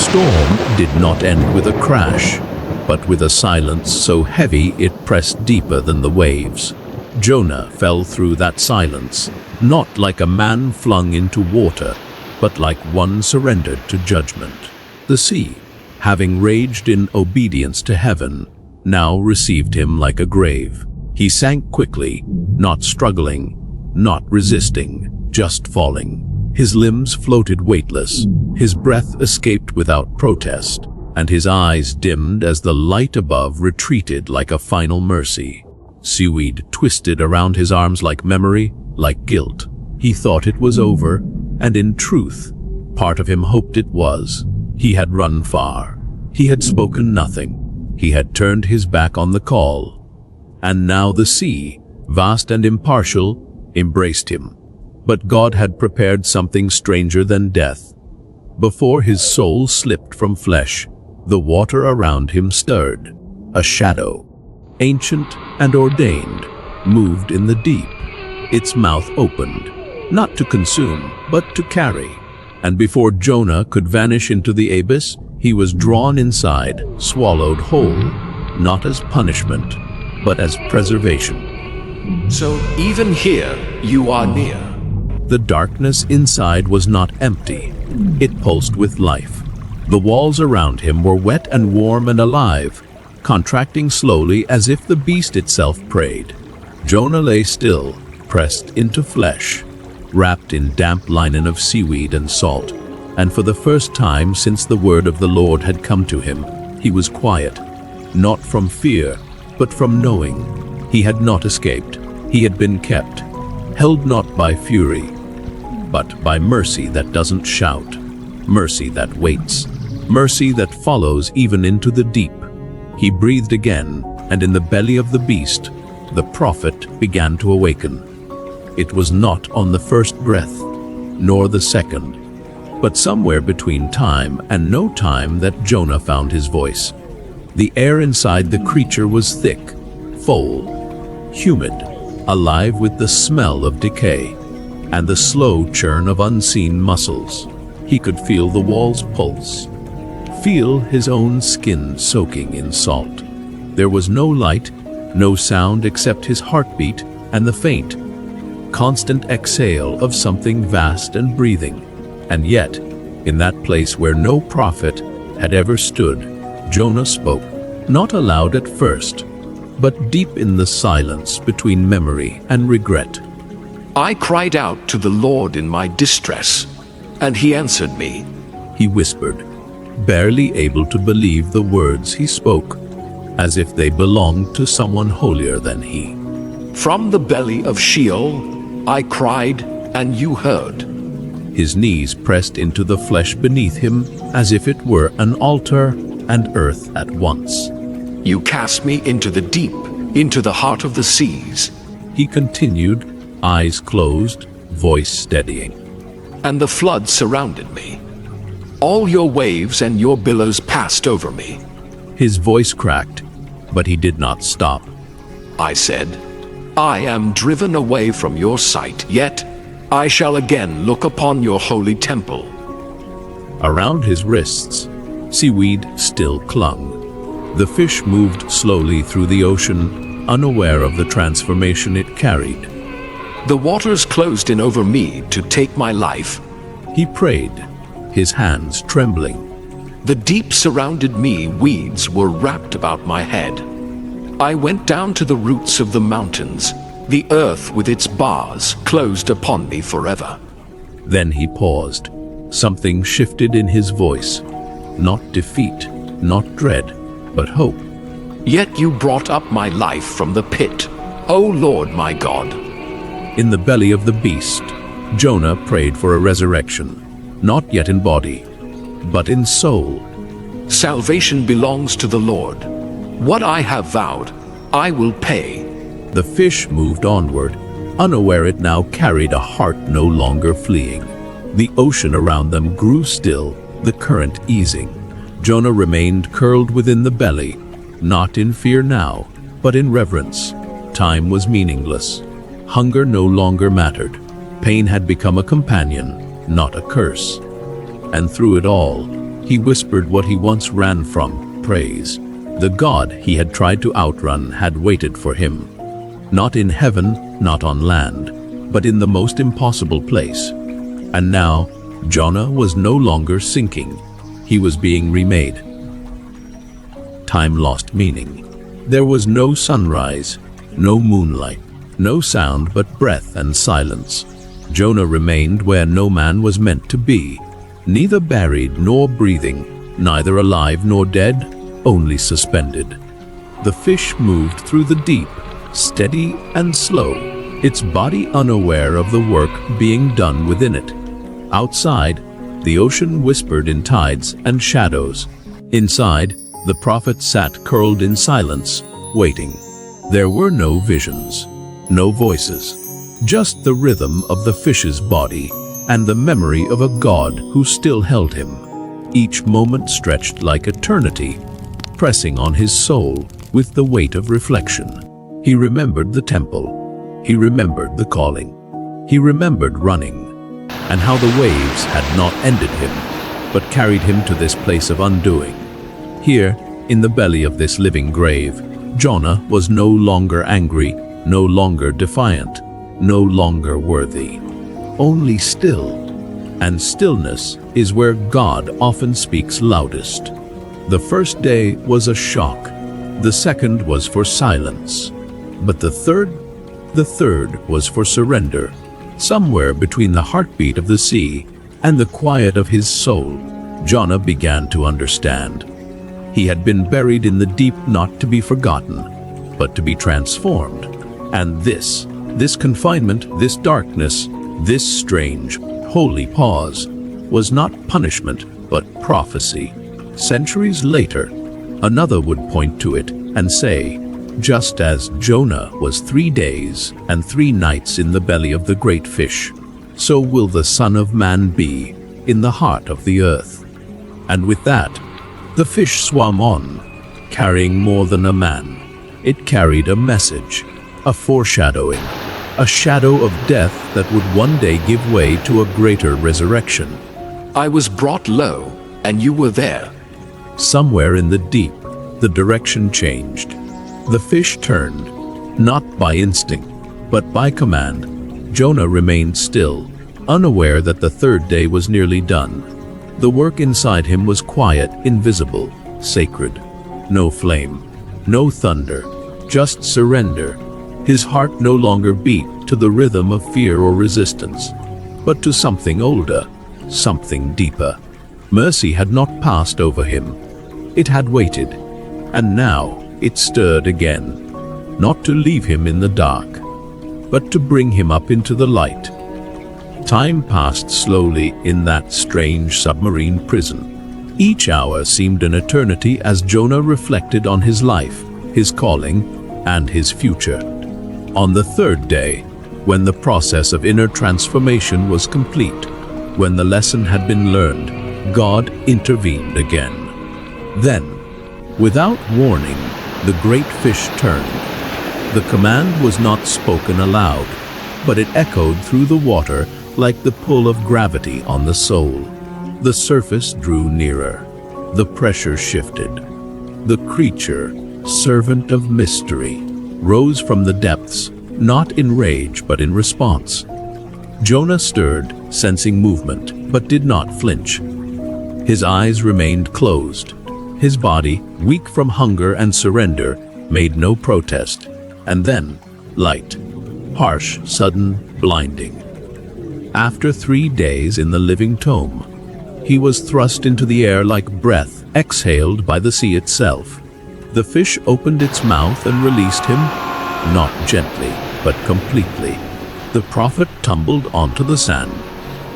storm did not end with a crash, but with a silence so heavy it pressed deeper than the waves. Jonah fell through that silence, not like a man flung into water, but like one surrendered to judgment. The sea, having raged in obedience to heaven, now received him like a grave. He sank quickly, not struggling, not resisting, just falling. His limbs floated weightless, his breath escaped without protest, and his eyes dimmed as the light above retreated like a final mercy. Seaweed twisted around his arms like memory, like guilt. He thought it was over, and in truth, part of him hoped it was. He had run far. He had spoken nothing. He had turned his back on the call. And now the sea, vast and impartial, embraced him. But God had prepared something stranger than death. Before his soul slipped from flesh, the water around him stirred. A shadow, ancient and ordained, moved in the deep. Its mouth opened, not to consume, but to carry. And before Jonah could vanish into the abyss, he was drawn inside, swallowed whole, not as punishment, but as preservation. So even here you are near. The darkness inside was not empty. It pulsed with life. The walls around him were wet and warm and alive, contracting slowly as if the beast itself prayed. Jonah lay still, pressed into flesh, wrapped in damp linen of seaweed and salt, and for the first time since the word of the Lord had come to him, he was quiet, not from fear, but from knowing. He had not escaped. He had been kept, held not by fury, but by mercy that doesn't shout, mercy that waits, mercy that follows even into the deep. He breathed again, and in the belly of the beast, the prophet began to awaken. It was not on the first breath, nor the second, but somewhere between time and no time that Jonah found his voice. The air inside the creature was thick, full, humid, alive with the smell of decay, and the slow churn of unseen muscles. He could feel the walls pulse, feel his own skin soaking in salt. There was no light, no sound except his heartbeat and the faint, constant exhale of something vast and breathing. And yet, in that place where no prophet had ever stood, Jonah spoke, not aloud at first, but deep in the silence between memory and regret. I cried out to the Lord in my distress, and he answered me. He whispered, barely able to believe the words he spoke, as if they belonged to someone holier than he. From the belly of Sheol I cried, and you heard. His knees pressed into the flesh beneath him as if it were an altar and earth at once. You cast me into the deep, into the heart of the seas. He continued, eyes closed, voice steadying. And the flood surrounded me. All your waves and your billows passed over me. His voice cracked, but he did not stop. I said, I am driven away from your sight, yet I shall again look upon your holy temple. Around his wrists, seaweed still clung. The fish moved slowly through the ocean, unaware of the transformation it carried. The waters closed in over me to take my life. He prayed, his hands trembling. The deep surrounded me, weeds were wrapped about my head. I went down to the roots of the mountains. The earth with its bars closed upon me forever. Then he paused. Something shifted in his voice. Not defeat, not dread, but hope. Yet you brought up my life from the pit, O Lord my God. In the belly of the beast, Jonah prayed for a resurrection, not yet in body, but in soul. Salvation belongs to the Lord. What I have vowed, I will pay. The fish moved onward, unaware it now carried a heart no longer fleeing. The ocean around them grew still, the current easing. Jonah remained curled within the belly, not in fear now, but in reverence. Time was meaningless. Hunger no longer mattered. Pain had become a companion, not a curse. And through it all, He whispered what he once ran from, praise. The God he had tried to outrun had waited for him. Not in heaven, not on land, but in the most impossible place. And now, Jonah was no longer sinking. He was being remade. Time lost meaning. There was no sunrise, no moonlight, no sound but breath and silence. Jonah remained where no man was meant to be, neither buried nor breathing, neither alive nor dead, only suspended. The fish moved through the deep, steady and slow, its body unaware of the work being done within it. Outside, the ocean whispered in tides and shadows. Inside, the prophet sat curled in silence, waiting. There were no visions, no voices, just the rhythm of the fish's body and the memory of a God who still held him. Each moment stretched like eternity, pressing on his soul with the weight of reflection. He remembered the temple. He remembered the calling. He remembered running, and how the waves had not ended him, but carried him to this place of undoing. Here, in the belly of this living grave, Jonah was no longer angry, no longer defiant, no longer worthy. Only still, and stillness is where God often speaks loudest. The first day was a shock. The second was for silence. But the third was for surrender. Somewhere between the heartbeat of the sea and the quiet of his soul, Jonah began to understand. He had been buried in the deep not to be forgotten, but to be transformed. And this confinement, this darkness, this strange, holy pause, was not punishment, but prophecy. Centuries later, another would point to it and say, just as Jonah was 3 days and 3 nights in the belly of the great fish, so will the Son of Man be in the heart of the earth. And with that, the fish swam on, carrying more than a man. It carried a message, a foreshadowing, a shadow of death that would one day give way to a greater resurrection. I was brought low, and you were there. Somewhere in the deep, the direction changed. The fish turned, not by instinct, but by command. Jonah remained still, unaware that the third day was nearly done. The work inside him was quiet, invisible, sacred. No flame, no thunder, just surrender. His heart no longer beat to the rhythm of fear or resistance, but to something older, something deeper. Mercy had not passed over him. It had waited, and now it stirred again, not to leave him in the dark, but to bring him up into the light. Time passed slowly in that strange submarine prison. Each hour seemed an eternity as Jonah reflected on his life, his calling, and his future. On the third day, when the process of inner transformation was complete, when the lesson had been learned, God intervened again. Then, without warning, the great fish turned. The command was not spoken aloud, but it echoed through the water like the pull of gravity on the soul. The surface drew nearer. The pressure shifted. The creature, servant of mystery, rose from the depths, not in rage but in response. Jonah stirred, sensing movement, but did not flinch. His eyes remained closed. His body, weak from hunger and surrender, made no protest. And then, light. Harsh, sudden, blinding. After 3 days in the living tomb, he was thrust into the air like breath exhaled by the sea itself. The fish opened its mouth and released him, not gently, but completely. The prophet tumbled onto the sand,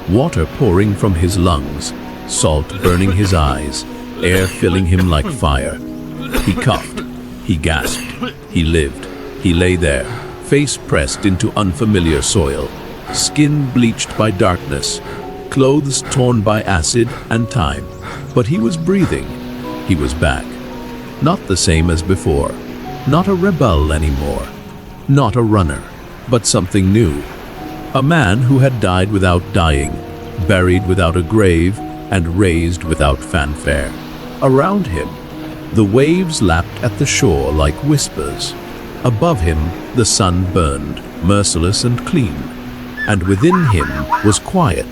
water pouring from his lungs, salt burning his eyes, air filling him like fire. He coughed, he gasped, he lived. He lay there, face pressed into unfamiliar soil, skin bleached by darkness, clothes torn by acid and time. But he was breathing. He was back. Not the same as before. Not a rebel anymore. Not a runner, but something new. A man who had died without dying, buried without a grave, and raised without fanfare. Around him, the waves lapped at the shore like whispers. Above him, the sun burned, merciless and clean, and within him was quiet.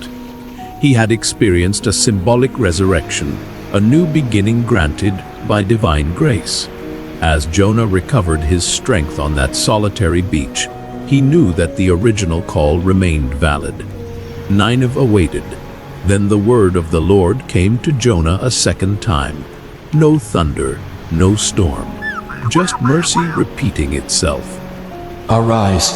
He had experienced a symbolic resurrection, a new beginning granted by divine grace. As Jonah recovered his strength on that solitary beach, he knew that the original call remained valid. Nineveh awaited. Then the word of the Lord came to Jonah a second time. No thunder, no storm, just mercy repeating itself. Arise,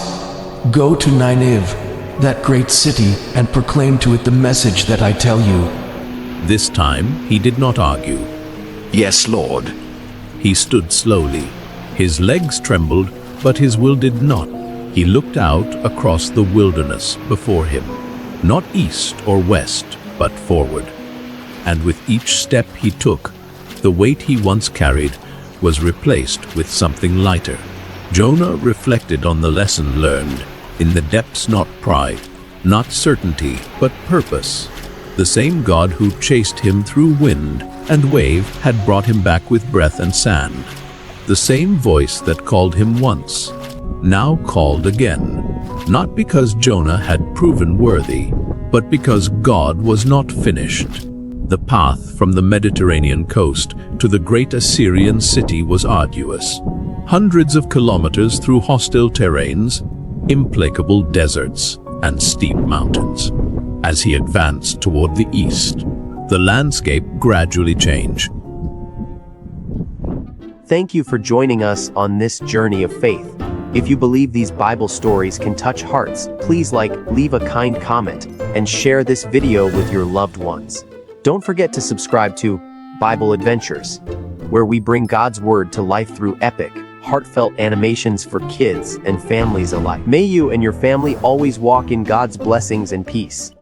go to Nineveh, that great city, and proclaim to it the message that I tell you. This time he did not argue. Yes, Lord. He stood slowly. His legs trembled, but his will did not. He looked out across the wilderness before him, not east or west, but forward. And with each step he took, the weight he once carried was replaced with something lighter. Jonah reflected on the lesson learned. In the depths, not pride, not certainty, but purpose. The same God who chased him through wind and wave had brought him back with breath and sand. The same voice that called him once, now called again. Not because Jonah had proven worthy, but because God was not finished. The path from the Mediterranean coast to the great Assyrian city was arduous. Hundreds of kilometers through hostile terrains, implacable deserts, and steep mountains. As he advanced toward the east, the landscape gradually changed. Thank you for joining us on this journey of faith. If you believe these Bible stories can touch hearts, please leave a kind comment, and share this video with your loved ones. Don't forget to subscribe to Bible Adventures, where we bring God's Word to life through epic, heartfelt animations for kids and families alike. May you and your family always walk in God's blessings and peace.